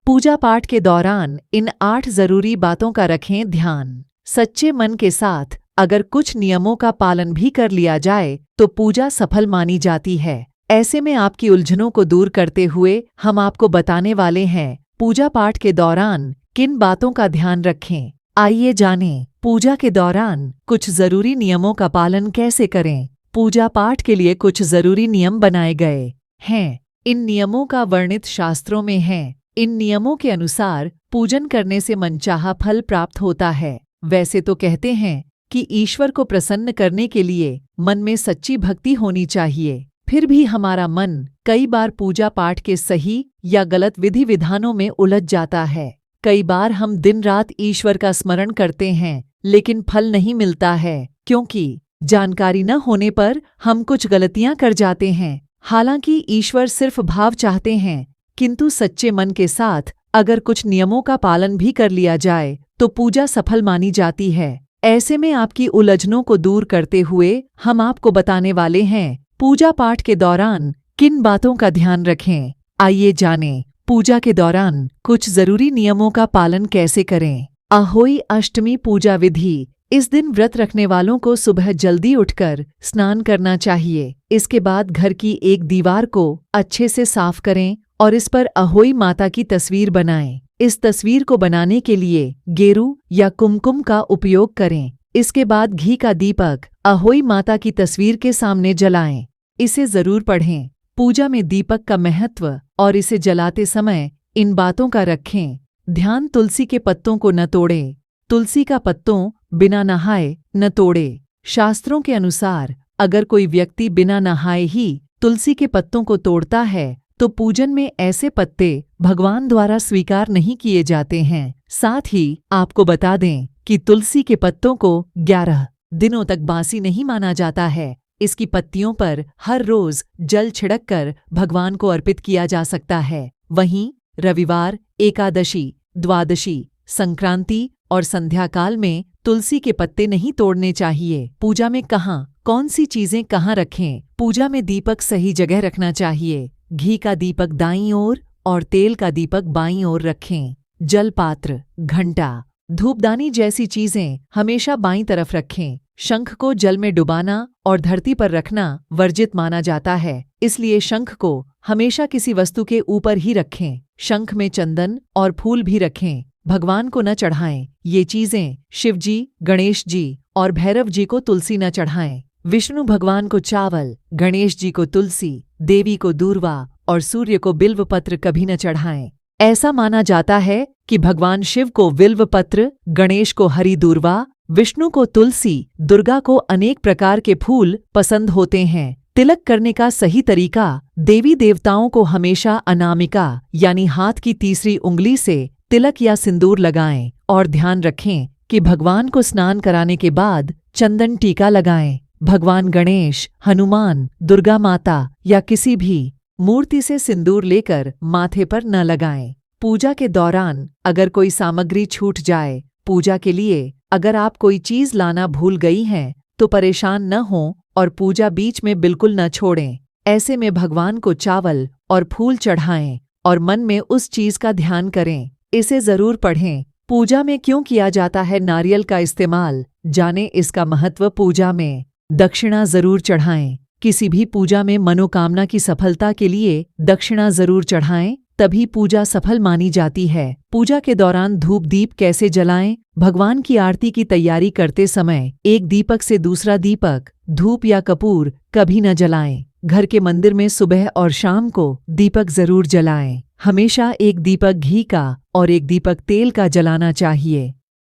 पूजा पाठ के दौरान इन 8 जरूरी बातों का रखें ध्यान। सच्चे मन के साथ अगर कुछ नियमों का पालन भी कर लिया जाए तो पूजा सफल मानी जाती है। ऐसे में आपकी उलझनों को दूर करते हुए हम आपको बताने वाले हैं पूजा पाठ के दौरान किन बातों का ध्यान रखें। आइए जानें पूजा के दौरान कुछ जरूरी नियमों का पालन कैसे करें। पूजा पाठ के लिए कुछ जरूरी नियम बनाए गए हैं। इन नियमों का वर्णित शास्त्रों में है। इन नियमों के अनुसार पूजन करने से मनचाहा फल प्राप्त होता है। वैसे तो कहते हैं कि ईश्वर को प्रसन्न करने के लिए मन में सच्ची भक्ति होनी चाहिए, फिर भी हमारा मन कई बार पूजा पाठ के सही या गलत विधि विधानों में उलझ जाता है। कई बार हम दिन रात ईश्वर का स्मरण करते हैं लेकिन फल नहीं मिलता है, क्योंकि जानकारी न होने पर हम कुछ गलतियां कर जाते हैं। हालांकि ईश्वर सिर्फ भाव चाहते हैं, किंतु सच्चे मन के साथ अगर कुछ नियमों का पालन भी कर लिया जाए तो पूजा सफल मानी जाती है। ऐसे में आपकी उलझनों को दूर करते हुए हम आपको बताने वाले हैं पूजा पाठ के दौरान किन बातों का ध्यान रखें। आइए जानें पूजा के दौरान कुछ जरूरी नियमों का पालन कैसे करें। अहोई अष्टमी पूजा विधि। इस दिन व्रत रखने वालों को सुबह जल्दी उठकर स्नान करना चाहिए। इसके बाद घर की एक दीवार को अच्छे से साफ करें और इस पर अहोई माता की तस्वीर बनाएं। इस तस्वीर को बनाने के लिए गेरू या कुमकुम का उपयोग करें। इसके बाद घी का दीपक अहोई माता की तस्वीर के सामने जलाएं। इसे जरूर पढ़ें। पूजा में दीपक का महत्व और इसे जलाते समय इन बातों का रखें ध्यान। तुलसी के पत्तों को न तोड़ें। तुलसी का पत्तों बिना नहाए न तोड़े। शास्त्रों के अनुसार अगर कोई व्यक्ति बिना नहाए ही तुलसी के पत्तों को तोड़ता है तो पूजन में ऐसे पत्ते भगवान द्वारा स्वीकार नहीं किए जाते हैं। साथ ही आपको बता दें कि तुलसी के पत्तों को 11 दिनों तक बासी नहीं माना जाता है। इसकी पत्तियों पर हर रोज जल छिड़ककर भगवान को अर्पित किया जा सकता है। वहीं रविवार, एकादशी, द्वादशी, संक्रांति और संध्या काल में तुलसी के पत्ते नहीं तोड़ने चाहिए। पूजा में कौन सी चीजें कहाँ रखें। पूजा में दीपक सही जगह रखना चाहिए। घी का दीपक दाईं ओर और तेल का दीपक बाईं ओर रखें। जल पात्र, घंटा, धूपदानी जैसी चीजें हमेशा बाईं तरफ रखें। शंख को जल में डुबाना और धरती पर रखना वर्जित माना जाता है, इसलिए शंख को हमेशा किसी वस्तु के ऊपर ही रखें। शंख में चंदन और फूल भी रखें। भगवान को न चढ़ाएं। ये चीजें शिवजी, गणेश जी और भैरव जी को तुलसी न चढ़ाएं। विष्णु भगवान को चावल, गणेश जी को तुलसी, देवी को दूर्वा और सूर्य को बिल्व पत्र कभी न चढ़ाएं। ऐसा माना जाता है कि भगवान शिव को बिल्व पत्र, गणेश को हरी दूर्वा, विष्णु को तुलसी, दुर्गा को अनेक प्रकार के फूल पसंद होते हैं। तिलक करने का सही तरीका। देवी देवताओं को हमेशा अनामिका यानी हाथ की तीसरी उंगली से तिलक या सिंदूर लगाएं और ध्यान रखें कि भगवान को स्नान कराने के बाद चंदन टीका लगाएं। भगवान गणेश, हनुमान, दुर्गा माता या किसी भी मूर्ति से सिंदूर लेकर माथे पर न लगाएं। पूजा के दौरान अगर कोई सामग्री छूट जाए, पूजा के लिए अगर आप कोई चीज लाना भूल गई हैं तो परेशान न हों और पूजा बीच में बिल्कुल न छोड़ें। ऐसे में भगवान को चावल और फूल चढ़ाएं और मन में उस चीज का ध्यान करें। इसे जरूर पढ़ें। पूजा में क्यों किया जाता है नारियल का इस्तेमाल, जाने इसका महत्व। पूजा में दक्षिणा जरूर चढ़ाएं। किसी भी पूजा में मनोकामना की सफलता के लिए दक्षिणा जरूर चढ़ाएं, तभी पूजा सफल मानी जाती है। पूजा के दौरान धूप दीप कैसे जलाएं। भगवान की आरती की तैयारी करते समय एक दीपक से दूसरा दीपक, धूप या कपूर कभी न जलाएं। घर के मंदिर में सुबह और शाम को दीपक जरूर जलाएं। हमेशा एक दीपक घी का और एक दीपक तेल का जलाना चाहिए।